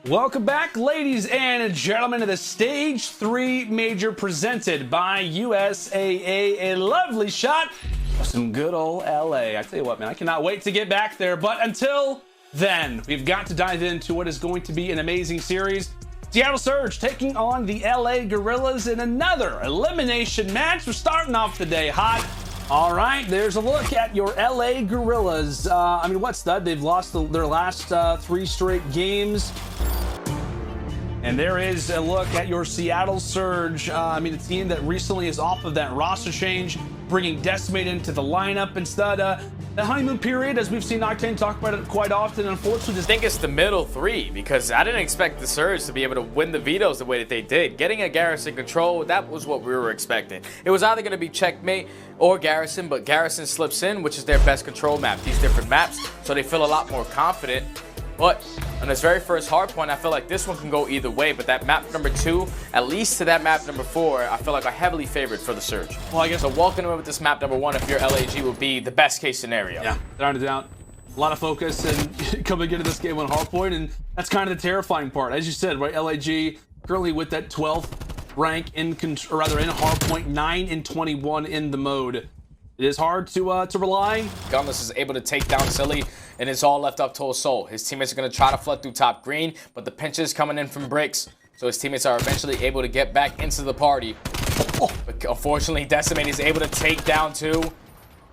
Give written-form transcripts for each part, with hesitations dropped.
Welcome back, ladies and gentlemen, to the Stage 3 Major presented by USAA. A lovely shot of some good old LA. I tell you what, man, I cannot wait to get back there. But until then, we've got to dive into what is going to be an amazing series. Seattle Surge taking on the LA Guerrillas in another elimination match. We're starting off the day hot. All right, there's a look at your LA Guerrillas. I mean, what's that? They've lost their last 3 straight games. And there is a look at your Seattle Surge. I mean, a team that recently is off of that roster change, bringing Decimate into the lineup instead. The honeymoon period, as we've seen Octane talk about it quite often, unfortunately. I think it's the middle 3, because I didn't expect the Surge to be able to win the vetoes the way that they did. Getting a Garrison control, that was what we were expecting. It was either going to be Checkmate or Garrison, but Garrison slips in, which is their best control map, these different maps, so they feel a lot more confident. But on this very first hard point, I feel like this one can go either way. But that map number 2, at least to that map number 4, I feel like are heavily favored for the Surge. Well, I guess so. Walking away with this map number 1, if you're LAG, would be the best case scenario. Yeah, without a doubt. A lot of focus and coming into this game on hard point, and that's kind of the terrifying part. As you said, right? LAG currently with that 12th rank in hard point, 9 and 21 in the mode. It is hard to rely. Gunless is able to take down Silly, and it's all left up to Assault. His teammates are going to try to flood through top green, but the pinches coming in from bricks, so his teammates are eventually able to get back into the party. But unfortunately, Decimate is able to take down 2.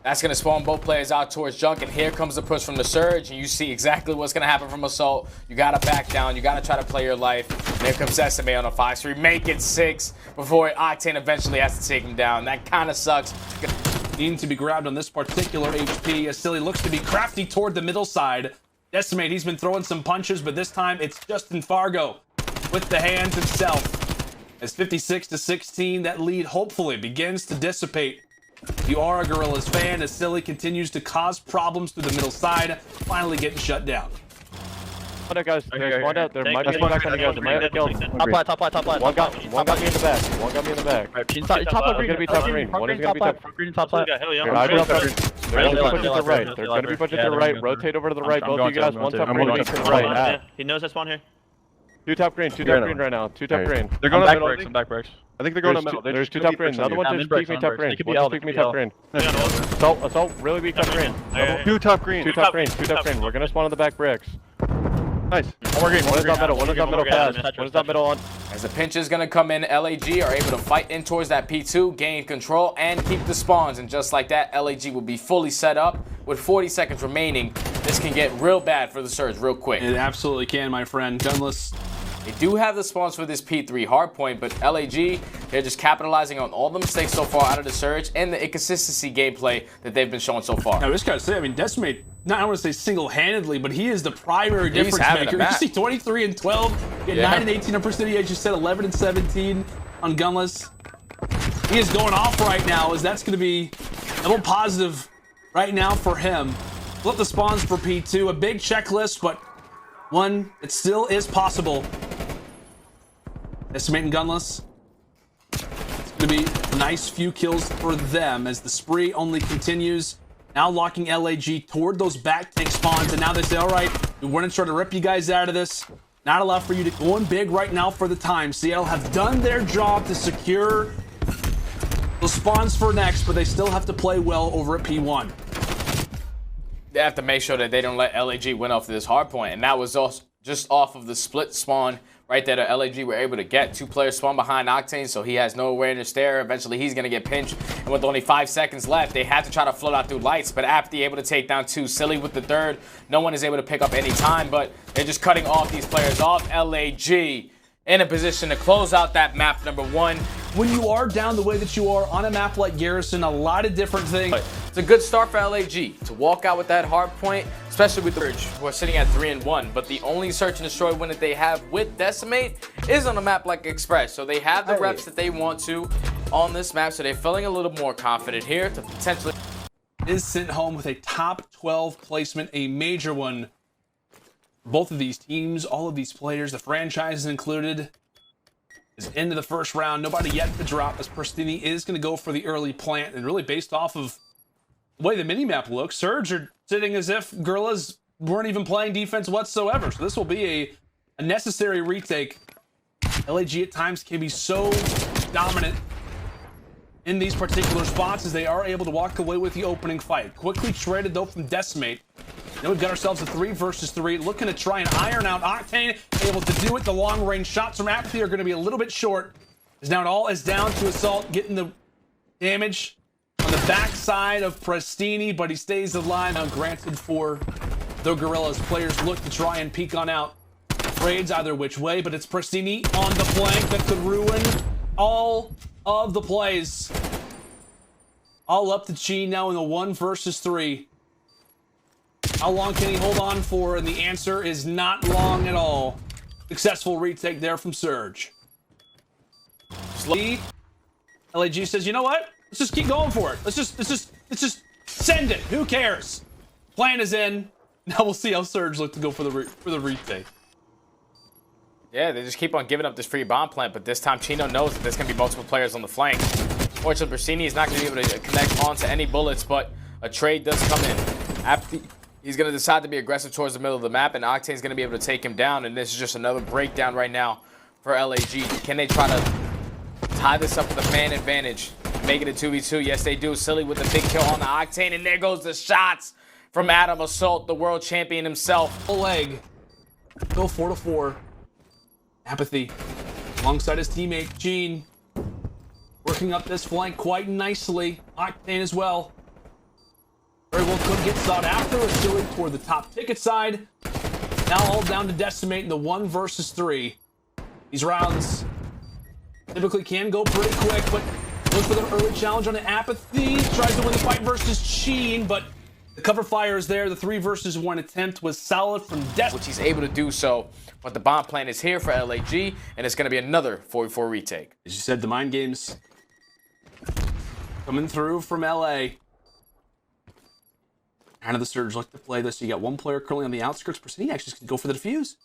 That's going to spawn both players out towards Junk, and here comes the push from the Surge, and you see exactly what's going to happen from Assault. You got to back down. You got to try to play your life. And here comes Decimate on a 5-3. Make it 6 before Octane eventually has to take him down. That kind of sucks. Needing to be grabbed on this particular HP as Silly looks to be crafty toward the middle side. Decimate, he's been throwing some punches, but this time it's Justin Fargo with the hands himself. As 56-16, that lead hopefully begins to dissipate. If you are a Guerrillas fan, as Silly continues to cause problems through the middle side, finally getting shut down. One guys, spawned out. There might be one back on the guys. There might be Top line. One got me in the back. One got me in the back. Top Green. Gonna be top green. One is gonna be top green. Top line. They're gonna be bunch to the right. They're gonna be bunch to the right. Rotate over to the right. Both of you guys. One top green. To the right. He knows I spawn here. 2 top green. 2 top green right now. 2 top green. They're going to middle. Back bricks. I think they're going to middle. There's 2 top green. The other one just peek me top green. One just peek me top green. Assault. Really weak top green. 2 top green. 2 top green. 2 top green. We're gonna spawn on the back bricks. Nice. One more green. One is not middle. One is not middle pass. One is not middle on. As the pinch is going to come in, LAG are able to fight in towards that P2, gain control, and keep the spawns. And just like that, LAG will be fully set up. With 40 seconds remaining, this can get real bad for the Surge real quick. It absolutely can, my friend. Gunless. They do have the spawns for this P3 hardpoint, but LAG, they're just capitalizing on all the mistakes so far out of the Surge and the inconsistency gameplay that they've been showing so far. Now, this gotta say, I mean, Decimate, not I want to say single-handedly, but he is the primary difference maker. You see 23 and 12, 9 and 18 on Precision, as you said, 11 and 17 on Gunless. He is going off right now, as that's going to be a little positive right now for him. Flip the spawns for P2, a big checklist, but one that still is possible. Decimate and Gunless. It's going to be a nice few kills for them as the spree only continues. Now locking LAG toward those back tank spawns, and now they say, all right, we want to try to rip you guys out of this. Not allow for you to go in big right now for the time. Seattle have done their job to secure those spawns for next, but they still have to play well over at P1. They have to make sure that they don't let LAG win off this hard point, and that was also just off of the split spawn right there that LAG were able to get. 2 players spawn behind Octane, so he has no awareness there. Eventually, he's going to get pinched. And with only 5 seconds left, they have to try to float out through lights. But after able to take down 2, Silly with the 3rd, no one is able to pick up any time. But they're just cutting off these players off. LAG in a position to close out that map number 1. When you are down the way that you are on a map like Garrison, a lot of different things. It's a good start for LAG to walk out with that hard point, especially with the Surge, who are sitting at 3 and 1. But the only search and destroy win that they have with Decimate is on a map like Express. So they have the reps that they want to on this map. So they're feeling a little more confident here to potentially is sent home with a top 12 placement, a major one. Both of these teams, all of these players, the franchises included, is into the first round. Nobody yet to drop, as Pristini is going to go for the early plant. And really based off of the way the minimap looks, Surge are sitting as if Guerrillas weren't even playing defense whatsoever. So this will be a a necessary retake. LAG at times can be so dominant in these particular spots as they are able to walk away with the opening fight. Quickly traded though from Decimate. Now we've got ourselves a 3 versus 3, looking to try and iron out Octane, able to do it. The long range shots from Apathy are going to be a little bit short, as now it all is down to Assault getting the damage on the backside of Prestini, but he stays alive. Now granted for the Guerrillas, players look to try and peek on out. Trades either which way, but it's Prestini on the flank that could ruin all of the plays. All up to Chi now in the 1 versus 3. How long can he hold on for? And the answer is not long at all. Successful retake there from Surge. LAG says, you know what? Let's just keep going for it. Let's just send it. Who cares? Plan is in. Now we'll see how Surge look to go for the retake. Yeah, they just keep on giving up this free bomb plant, but this time Chino knows that there's going to be multiple players on the flank. Fortunately, Bersini is not going to be able to connect onto any bullets, but a trade does come in. After he's going to decide to be aggressive towards the middle of the map, and Octane's going to be able to take him down, and this is just another breakdown right now for LAG. Can they try to tie this up with a man advantage and make it a 2v2? Yes, they do. Silly with the big kill on the Octane, and there goes the shots from Adam Assault, the world champion himself. Full leg. Go 4-4. Apathy alongside his teammate Gene, working up this flank quite nicely. Octane as well. Very well could get sought after. A silly toward the top ticket side. Now all down to Decimate in the 1 versus 3. These rounds typically can go pretty quick, but look for the early challenge on the Apathy. Tries to win the fight versus Sheen, but the cover fire is there. The 3 versus 1 attempt was solid from Decimate, which he's able to do so. But the bomb plan is here for LAG, and it's going to be another 4v4 retake. As you said, the mind games coming through from LA. Kind of the Surge like to play this. You got one player currently on the outskirts. Prestini actually just going to go for the defuse.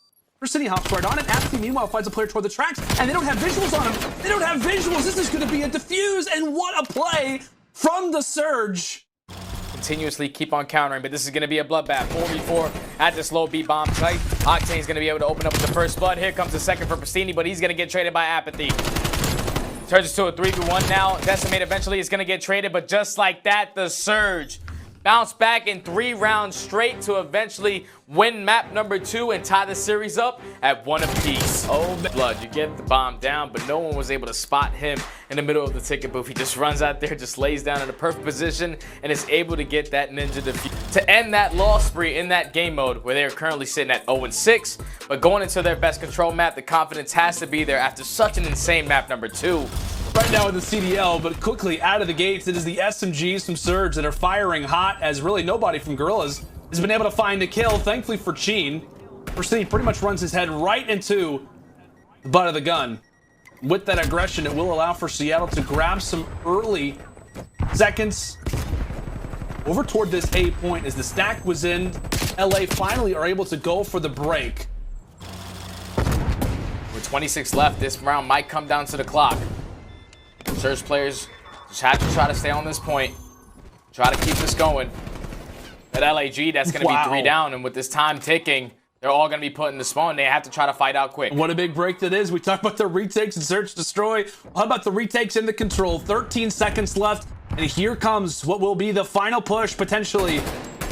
Prestini hops right on it. Apathy, meanwhile, finds a player toward the tracks, and they don't have visuals on him. They don't have visuals. This is going to be a defuse, and what a play from the Surge. Continuously keep on countering, but this is going to be a bloodbath. 4v4 at this low B bomb site. Octane's going to be able to open up with the first blood. Here comes the second for Prestini, but he's going to get traded by Apathy. Turns it to a 3v1 now. Decimate eventually is going to get traded, but just like that, the Surge bounce back in 3 rounds straight to eventually win map number 2 and tie the series up at 1 apiece. Oh, blood, you get the bomb down, but no one was able to spot him in the middle of the ticket booth. He just runs out there, just lays down in a perfect position, and is able to get that ninja defuse to end that loss spree in that game mode where they're currently sitting at 0-6. But going into their best control map, the confidence has to be there after such an insane map number 2. Right now with the CDL, but quickly out of the gates, it is the SMGs from Surge that are firing hot, as really nobody from Guerrillas has been able to find a kill. Thankfully for Sheen, Prestini pretty much runs his head right into the butt of the gun. With that aggression, it will allow for Seattle to grab some early seconds over toward this A point as the stack was in. LA finally are able to go for the break. With 26 left, this round might come down to the clock. Surge players just have to try to stay on this point. Try to keep this going. At LAG, that's going to be 3 down, and with this time ticking, they're all going to be put in the spawn. They have to try to fight out quick. What a big break that is. We talked about the retakes and search destroy. How about the retakes in the control? 13 seconds left, and here comes what will be the final push, potentially,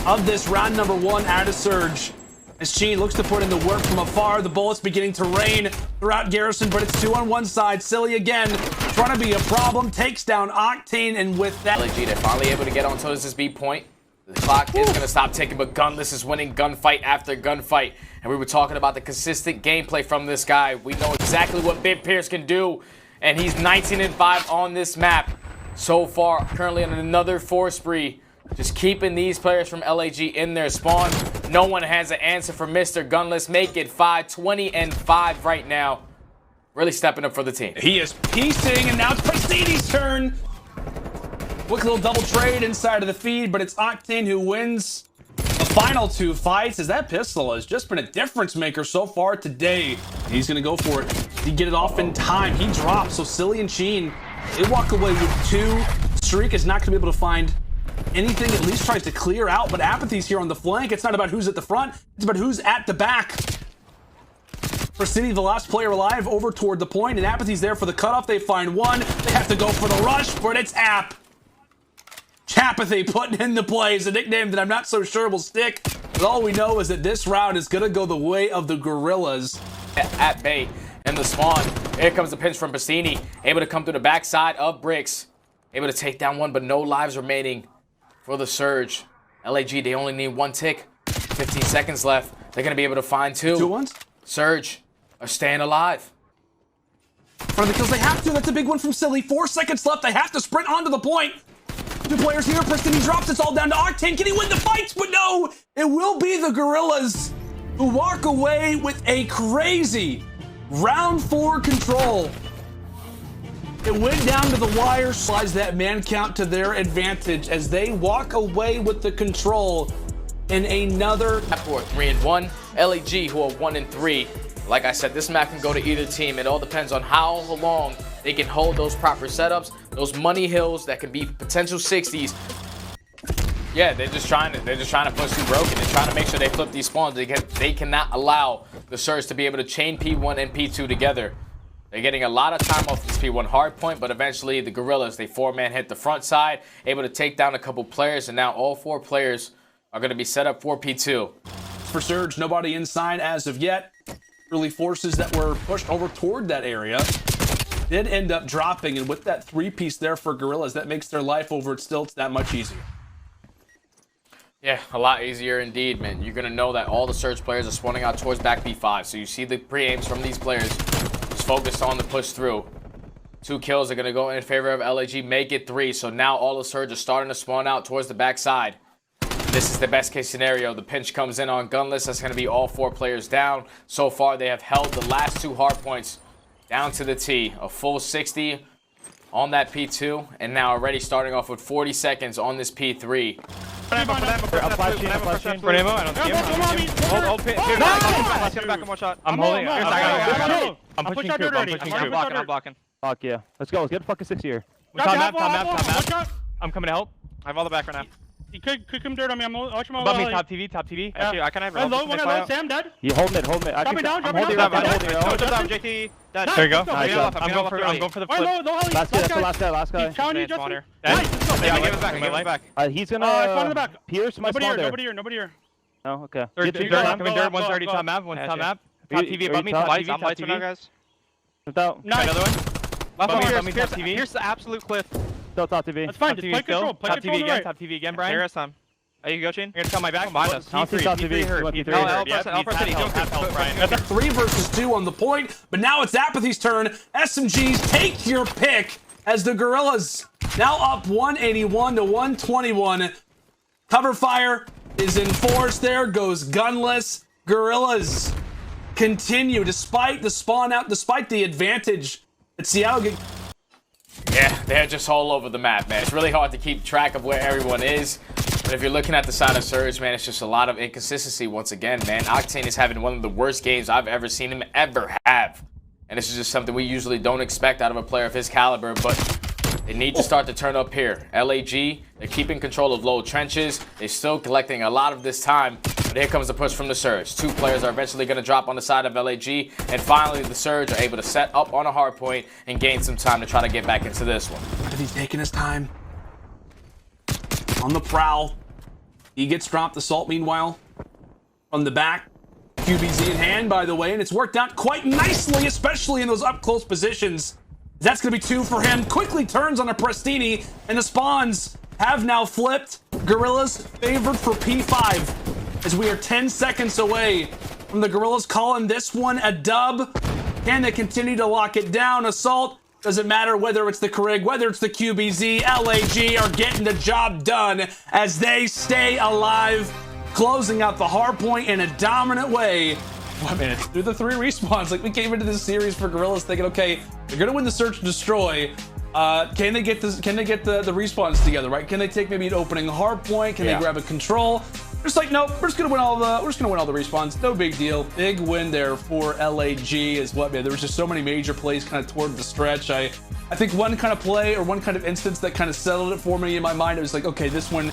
of this round number 1 out of Surge. As Sheen looks to put in the work from afar, the bullets beginning to rain throughout Garrison, but it's 2 on one side. Silly again, trying to be a problem, takes down Octane, and with that... LAG, they're finally able to get onto this B point. The clock is going to stop ticking, but Gunless is winning gunfight after gunfight. And we were talking about the consistent gameplay from this guy. We know exactly what Big Pierce can do, and he's 19-5 on this map so far. Currently on another 4 spree. Just keeping these players from LAG in their spawn. No one has an answer for Mr. Gunless. Make it 20-5 right now. Really stepping up for the team. He is piecing, and now it's Prestini's turn. Quick little double trade inside of the feed, but it's Octane who wins the final 2 fights, as that pistol has just been a difference maker so far today. He's going to go for it. He get it off in time. He drops, so Silly and Sheen, they walk away with 2. Streak is not going to be able to find anything, at least tries to clear out, but Apathy's here on the flank. It's not about who's at the front, it's about who's at the back. Pristini, the last player alive, over toward the point, and Apathy's there for the cutoff. They find one. They have to go for the rush, but it's App. Chapathy putting in the plays, a nickname that I'm not so sure will stick. But all we know is that this round is going to go the way of the Guerrillas. At bay and the spawn. Here comes the pinch from Pristini. Able to come through the backside of Bricks. Able to take down one, but no lives remaining for the Surge. LAG, they only need one tick. 15 seconds left. They're going to be able to find two. 2-1. Surge are staying alive. For the kills they have to. That's a big one from Silly. 4 seconds left. They have to sprint onto the point. 2 players here. Pristini drops. It's all down to Octane. Can he win the fights? But no, it will be the Guerrillas who walk away with a crazy round 4 control. It went down to the wire, slides that man count to their advantage as they walk away with the control in another. For 3-1, LAG who are 1-3. Like I said, this map can go to either team. It all depends on how long they can hold those proper setups, those money hills that can be potential 60s. Yeah, they're just trying to push through broken. They're trying to make sure they flip these spawns. They cannot allow the Surge to be able to chain P1 and P2 together. They're getting a lot of time off this P1 hard point, but eventually the Guerrillas, they 4-man hit the front side, able to take down a couple players, and now all 4 players are going to be set up for P2. For Surge, nobody inside as of yet. Really forces that were pushed over toward that area did end up dropping, and with that 3-piece there for Guerrillas, that makes their life over at Stilts that much easier. Yeah, a lot easier indeed, man. You're going to know that all the Surge players are spawning out towards back P5, so you see the pre-aims from these players just focused on the push through. 2 kills are going to go in favor of LAG, make it 3, so now all the Surge are starting to spawn out towards the backside. This is the best case scenario. The pinch comes in on Gunless. That's going to be all 4 players down. So far, they have held the last 2 hard points down to the T. A full 60 on that P2, and now already starting off with 40 seconds on this P3. I'm flashing. For ammo, I don't see him. Hold pit. I'm holding. I'm pushing Coop. I'm blocking. Fuck yeah. Let's go. Let's get a fucking 6 here. Top map. I'm coming to help. I have all the back right now. He could come dirt on me. I'm watching my Above me, top TV. Actually, I can have low, one low, Sam dead. You hold it. Drop me down, I'm drop me holding down. JT, dead. There you go. Nice. I'm going for the flip. Last guy. He's challenging you, Justin. Nice. Yeah, I give it back. I give it back. He's gonna spawn in the back. pierce my spawn there. Nobody here. Oh, okay. Coming dirt, 130 top map, one top map. Top TV above me, top TV, top TV. guys. Another one. Top TV. Here's the absolute cliff. Still top TV. That's fine, just play control. Top TV again, Brian. There is some. Are you go, Chain? You're gonna come my back. Behind us. P3 hurt. That's 3 versus 2 on the point, but now it's Apathy's turn. SMGs, take your pick as the Guerrillas now up 181 to 121. Cover fire is enforced. There goes Gunless. Guerrillas continue despite the spawn out, despite the advantage that Seattle get. Yeah, they're just all over the map, man. It's really hard to keep track of where everyone is. But if you're looking at the side of Surge, man, it's just a lot of inconsistency once again, man. Octane is having one of the worst games I've ever seen him ever have. And this is just something we usually don't expect out of a player of his caliber, but they need to start to turn up here. LAG, they're keeping control of low trenches. They're still collecting a lot of this time. But here comes the push from the Surge. 2 players are eventually going to drop on the side of LAG. And finally, the Surge are able to set up on a hard point and gain some time to try to get back into this one. But he's taking his time. On the prowl. He gets dropped. Assault, meanwhile, from the back. QBZ in hand, by the way, and it's worked out quite nicely, especially in those up-close positions. That's going to be 2 for him. Quickly turns on a Pristini, and the spawns have now flipped. Guerrillas favored for P5 as we are 10 seconds away from the Guerrillas calling this one a dub. Can they continue to lock it down? Assault, doesn't matter whether it's the Carrig, whether it's the QBZ, LAG are getting the job done as they stay alive, closing out the hard point in a dominant way. What, man, it's through the 3 respawns. Like, we came into this series for Guerrillas thinking, okay, they're gonna win the search and destroy. Can they get this? Can they get the respawns together? Right? Can they take maybe an opening hard point? Can they grab a control? Just like, nope, we're just gonna win all the respawns. No big deal. Big win there for LAG is what, man. There was just so many major plays kind of toward the stretch. I think one kind of play or one kind of instance that kind of settled it for me in my mind. It was like, okay, this one